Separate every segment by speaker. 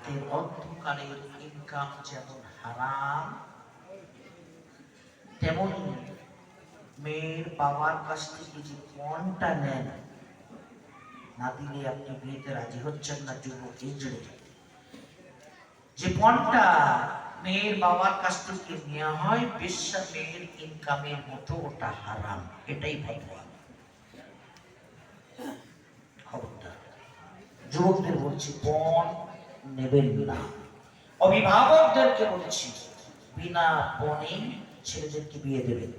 Speaker 1: রাতের অন্ধকারের ইনকাম যেমন হারাম, তেমনি মেয়ের বাবার কাছ থেকে যে পণটা নেন, না দিলে আপনি বিয়েতে রাজি হচ্ছেন না। যুবক হিজড়ে যে পণটা মেয়ের বাবার কাছ থেকে নেওয়া হয়, বেশ্যা মেয়ের ইনকামের মতো ওটা হারাম। এটাই ফতোয়া। খবরদার যুবকদের বলছি, পণ নেবেন না। অভিভাবকদেরকে বলছি, বিনা পণে ছেলেদেরকে বিয়ে দেবেন।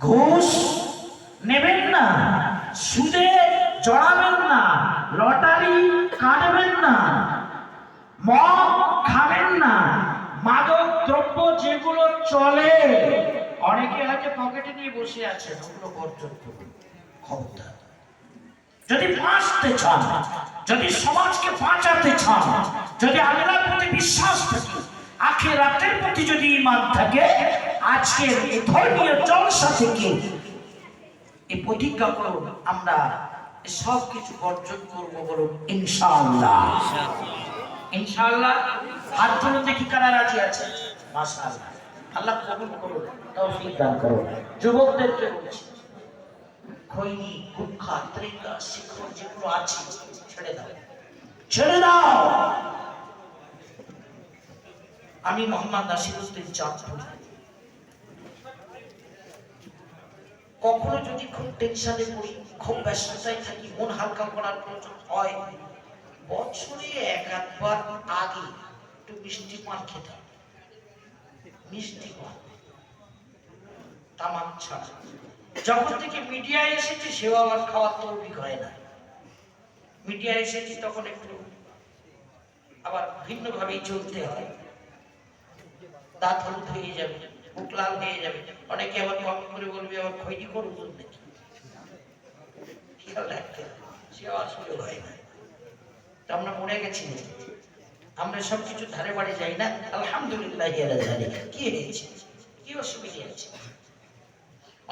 Speaker 1: ঘুষ নেবেন না, সুদে জড়াবেন না, লটারি কাটবেন না, মদ খাবেন না, মাদক দ্রব্য যেগুলো চলে অনেকে হয়তো পকেটে নিয়ে বসে আছেন, ওগুলো বর্জন করুন। খবরদার। যদি বাঁচতে চান, যদি সমাজকে বাঁচাতে চান, যদি আল্লাহর প্রতি বিশ্বাস থাকে, আখিরাতের প্রতি যদি ঈমান থাকে, আজকের এই ধর্মীয় জলসা থেকে এই প্রতিজ্ঞা করুন, আমরা সব কিছু বর্জন করবো। বলুন ইনশাআল্লাহ। ইনশাআল্লাহ। হাত তুলে দেখি কারা রাজি আছে। মাশাআল্লাহ। আল্লাহ কবুল করুন, তৌফিক দান করুন। যুবকদেরকে বলছি, খৈনি, গুটখা, তরিকা, শিখর যেগুলো আছে ছেড়ে দাও, ছেড়ে দাও। আমি মোহাম্মদ নাসিরউদ্দিন চাঁদপুর, কখনো যদি খুব টেনশনে পড়ি, খুব ব্যস্ততায় থাকি, মন হালকা করার প্রয়োজন হয়, বছরে এক আধবার আগে একটু মিষ্টি পান খেতাম। মিষ্টি পান, তামাক ছাড়া। যখন থেকে মিডিয়ায় এসেছি, সেও আমার খাওয়ার তৌফিক হয় না। মিডিয়ায় এসেছি তখন একটু আবার ভিন্ন ভাবেই চলতে হয়। দাঁত হলুদ হয়ে যাবে, মুখ লাল হয়ে যাবে। অনেকে আবার কম করে বলবে, আবার খৈনি করুন নাকি, খেয়াল রাখতে সেও আসলে হয় না। আমরা মরে গেছি, আমরা সবকিছু ধারে বাড়ি যাই না। আলহামদুলিল্লাহ, কি হয়েছে, কি অসুবিধা আছে?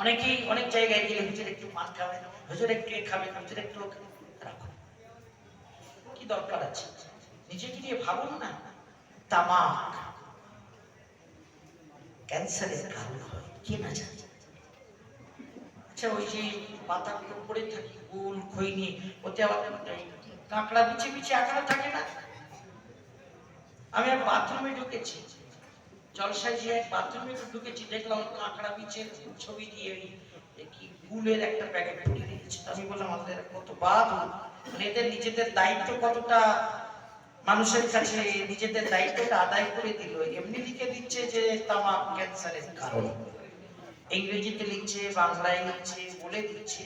Speaker 1: অনেকেই অনেক জায়গায় গেলে হুজুর একটু পান খাবেন, হুজুর একটু খাবেন, হুজুর একটু রাখুন। কি দরকার আছে? নিজেকে নিয়ে ভাবুন না। তামাক ক্যান্সারের কারণ হয়, কে না জানে? আচ্ছা, ওই যে পাতাগুলো পড়ে থাকে গোল খৈনি, ওতে আবার কাঁকড়া বিছে বিছে আঁকড়া থাকে না? আমি এক বাথরুমে ঢুকেছি, জলসায় যে এক বাথরুমে ঢুকেছি, দেখলাম কাঁকড়া বিছের ছবি দিয়ে কি গুলের একটা প্যাকেট পড়ে রেখেছে। আমি বললাম, আমাদের কত বাদ, মানে এদের নিজেদের দায়িত্ব কতটা মানুষের কাছে নিজেদের দায়িত্বটা আদায় করে দিল। এমনি লিখে দিচ্ছে যে তামাক ক্যান্সারের কারণ, ইংরেজিতে লিখছে, বাংলায় লিখছে, বলে দিচ্ছে।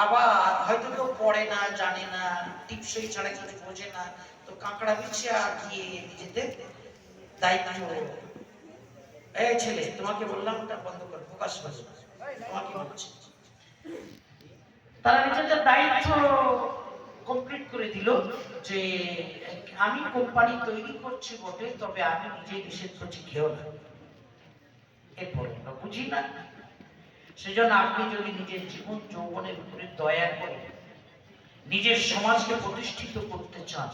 Speaker 1: আবার হয়তো কেউ পড়ে না, জানে না, টিপসই ছাড়া কিছু বোঝে না, তো কাঁকড়া বিছে আর গিয়ে নিজেদের দায়িত্ব। এই ছেলে, তোমাকে বললাম ওটা বন্ধ কর, প্রকাশ করো, তোমাকে বলছি। তারা নিজেদের দায়িত্ব কমপ্লিট করে দিল যে আমি কোম্পানি তৈরি করছি বটে, তবে আমি নিজে নিষেধ করছি, খেও না। এরপরে আমরা বুঝি না। সেজন্য আপনি যদি নিজের জীবন যৌবনের উপরে দয়া করে নিজের সমাজকে প্রতিষ্ঠিত করতে চান,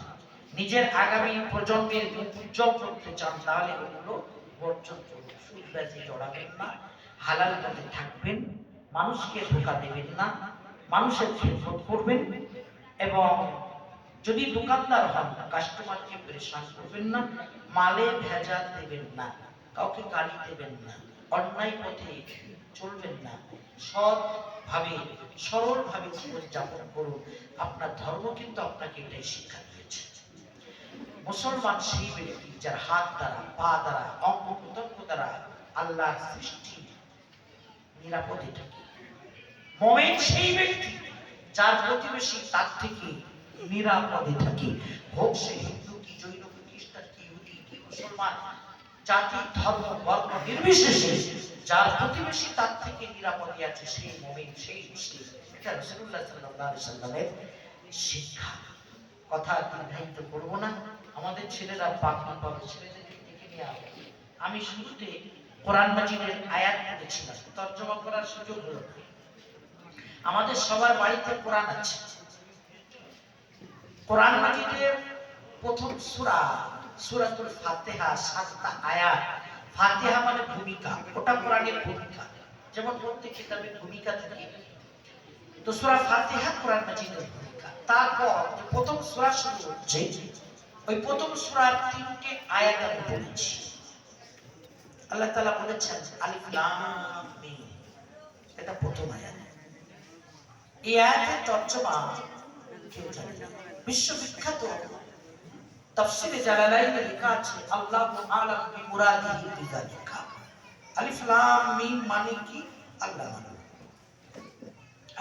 Speaker 1: নিজের আগামী প্রজন্মের মুখ উজ্জ্বল করতে চান, তাহলে ওগুলো বর্জন করুন। সুদবাজি জড়াবেন না, হালাল পথে থাকবেন, মানুষকে ধোঁকা দেবেন না, মানুষের খেদমত করবেন, এবং যদি দোকানদার হন, কাস্টমারকে পরেশান করবেন না, মালে ভেজাল দেবেন না, কাউকে গালি দেবেন না, অন্যায় পথে চলবেন না, সৎভাবে সরলভাবে জীবনযাপন করুন। আপনার ধর্ম কিন্তু আপনাকে এটাই শিক্ষা দিয়েছে। মুসলমান সেই ব্যক্তি যার হাত দ্বারা, পা দ্বারা, অঙ্গ প্রত্যঙ্গ দ্বারা আল্লাহর সৃষ্টি নিরাপদে থাকে। মুমিন সেই ব্যক্তি যার প্রতিবেশী তার থেকে নিরাপদে থাকে। হোক সে হিন্দু কি, জৈন কি, খ্রিস্টান কি, ইহুদি কি, মুসলমান, জাতি ধর্ম বর্ণ নির্বিশেষে যার প্রতিবেশী তার থেকে নিরাপদে আছে, সেই মুমিন, সেই মুসলিম। এটা রাসূলুল্লাহ সাল্লাল্লাহু আলাইহি সাল্লামের শিক্ষা। কথা দীর্ঘায়িত করব না, আমাদের ছেলেরা পাগল পাবে, ছেলেদেরকে দেখে নিয়ে আসবে। আমি শুরুতে কোরআন মাজিদের আয়াত পড়েছিলাম, তর্জমা করার সুযোগ হলো। আমাদের সবার বাড়িতে কোরআন আছে। কোরআন মাজিদের প্রথম সূরা সূরাতুল ফাতিহা 7টা আয়াত। ফাতিহা মানে ভূমিকা, ওটা কোরআনের ভূমিকা, যেমন প্রত্যেক কিতাবের ভূমিকা থাকে, তো সূরা ফাতিহা কোরআন মাজিদের ভূমিকা। তারপর প্রথম সূরা শুরু হচ্ছে, ওই প্রথম সূরার 3টে আয়াত আমি পড়েছি। আল্লাহ তাআলা বলেছেন আলিফ লাম মিম, এটা প্রথম আয়াত। এই আয়াতের তর্জমা কেউ জানে না। বিশ্ববিখ্যাত তাফসীরে জালালাইনে লেখা আছে আল্লাহু আ'লাম বিমুরাদিহি বিযালিকা। আলিফ লাম মিম মানে কি? আল্লাহ মানে।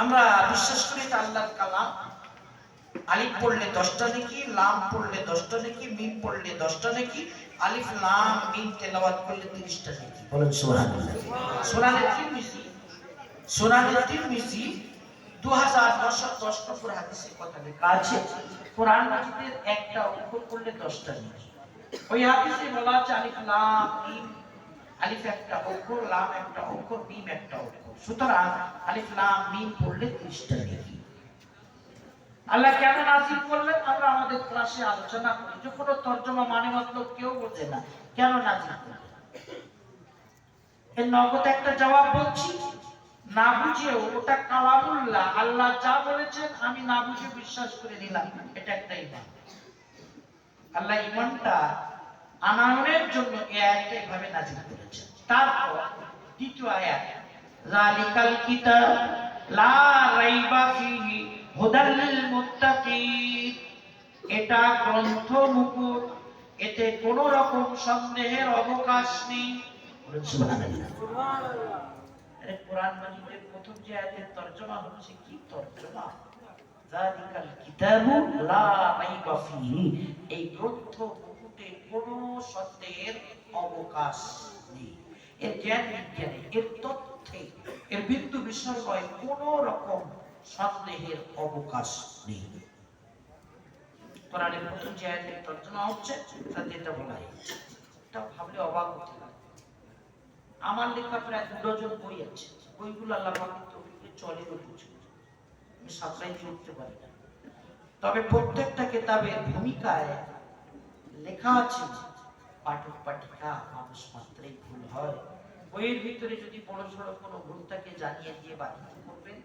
Speaker 1: আমরা বিশ্বাস করি এটা আল্লাহর কালাম। আলিফ পড়লে 10টা নেকি, লাম পড়লে 10টা নেকি, মিম পড়লে 10টা নেকি, আলিফ লাম মিম তেলাওয়াত করলে 30টা নেকি। বলেন সুবহানাল্লাহ। সুনানে তিরমিজি 2910 নম্বর হাদিসে কথা লেখা আছে কোরআন মাজিদের একটা অক্ষর পড়লে 10টা নেকি। ওই হাদিসে বলা আছে আলিফ লাম মিম, আলিফ একটা অক্ষর, লাম একটা অক্ষর, মিম একটা অক্ষর, সুতরাং আলিফ লাম মিম পড়লে 30টা নেকি। আল্লাহ কেন নাযিল করলেন আমরা আমাদের ক্লাসে আলোচনা করি, যে কোনো তরজমা মানে মতলব কেউ বোঝে না, কেন নাযিল করলেন এর নগদ একটা জবাব বলছি। না বুঝেও ওটা কালামুল্লাহ, আল্লাহ যা বলেছেন আমি না বুঝে বিশ্বাস করে নিলাম, এটা একটা ঈমান। আল্লাহ ঈমানটা আনয়নের জন্য এই আয়াতটা এভাবে নাযিল করেছেন। তারপর দ্বিতীয় আয়াত যালিকাল কিতাব লা রাইবা ফীহি হুদাল লিল মুত্তাকিন, এটা গ্রন্থ মুকুট, এতে কোনো রকম সন্দেহের অবকাশ নেই। সুবহানাল্লাহ। আরে কোরআন মাজিদের প্রথম যে আয়াতের তরজমা হচ্ছে কি তরজমা? যালিকাল কিতাবু লা রাইবা ফীহি, এই গ্রন্থ মুকুটে কোনো সন্দেহের অবকাশ নেই। এর জ্ঞান বিজ্ঞানে, এর তথ্যে, এর বিন্দু বিসর্গয়ে কোনো রকম সন্দেহের অবকাশ নেই। কোরআনের প্রথম যে আয়াতের তরজমা হচ্ছে তাতে এটা বলা হয়েছে। এটা ভাবলে অবাক হতে লাগে। আমার লেখা প্রায় 2 ডজন বই আছে, বইগুলো আল্লাহ পাকের তৌফিকে চলে কিছু, আমি সাপ্লাই করতে পারি না। তবে প্রত্যেকটা কিতাবের ভূমিকায় লেখা আছে পাঠক পাঠিকা মানুষ মাত্রই ভুল হয়। বইয়ের ভিতরে যদি বড় ছোট কোনো ভুল থাকে জানিয়ে দিয়ে বাধিত করবেন,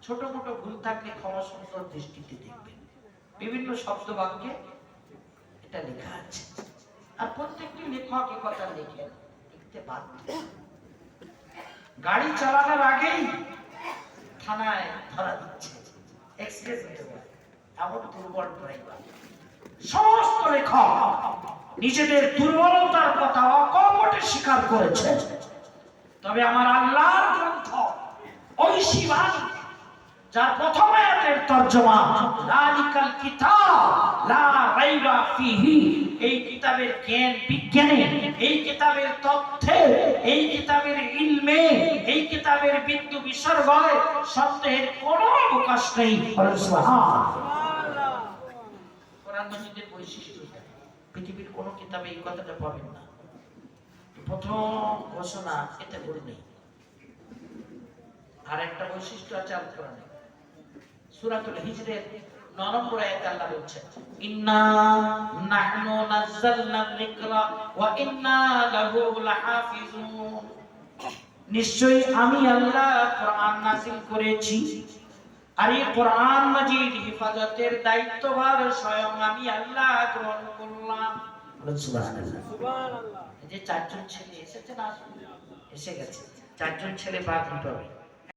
Speaker 1: ছোট মোটো ভুল থাকলে ক্ষমা সুন্দর দৃষ্টিতে দেখবেন। বিভিন্ন শব্দ বাক্যে এটা লেখা আছে, আর প্রত্যেকটি লেখক এ কথা লেখেন, লিখতে বাধ্য। গাড়ি চালানোর আগেই থানায় ধরা দিচ্ছে, এক্সিডেন্ট হতে পারে, এমন দুর্বল ড্রাইভার। সমস্ত লেখক নিজেদের দুর্বলতার কথা অকপটে স্বীকার করেছে। তবে আমার আল্লাহর গ্রন্থ ওই শিবানী যার প্রথম আয়াতের তরজমা যালিকাল কিতাব লা রাইবা ফীহি, এই কিতাবের জ্ঞান বিজ্ঞানে, এই কিতাবের তথ্যে, এই কিতাবের ইলমে, এই কিতাবের বিন্দু বিসর্গয়ে সন্দেহের কোনো অবকাশ নেই। সুবহানাল্লাহ। কোরআন মাজিদের বৈশিষ্ট্য, পৃথিবীর কোনো কিতাবে এই কথাটা পাবেন না। প্রথম ঘোষণা এটা ভুল নেই। আর একটা বৈশিষ্ট্য আছে আল কোরআনে, সূরাতুল হিজরের 9 নম্বর আয়াতে আল্লাহ বলছেন ইন্না নাহনু নাযালনা যিকরা ওয়া ইন্না লাহু লাহাফিজুন, নিশ্চয়ই আমি আল্লাহ কোরআন নাযিল করেছি, আর এই কোরআন মাজিদ হেফাজতের দায়িত্বভার স্বয়ং আমি আল্লাহ গ্রহণ করলাম। সুবহানাল্লাহ। সুবহানাল্লাহ। এই যে 4জন ছেলে এসেছে না, এসে গেছে 4জন ছেলে বাদ দিতে হবে।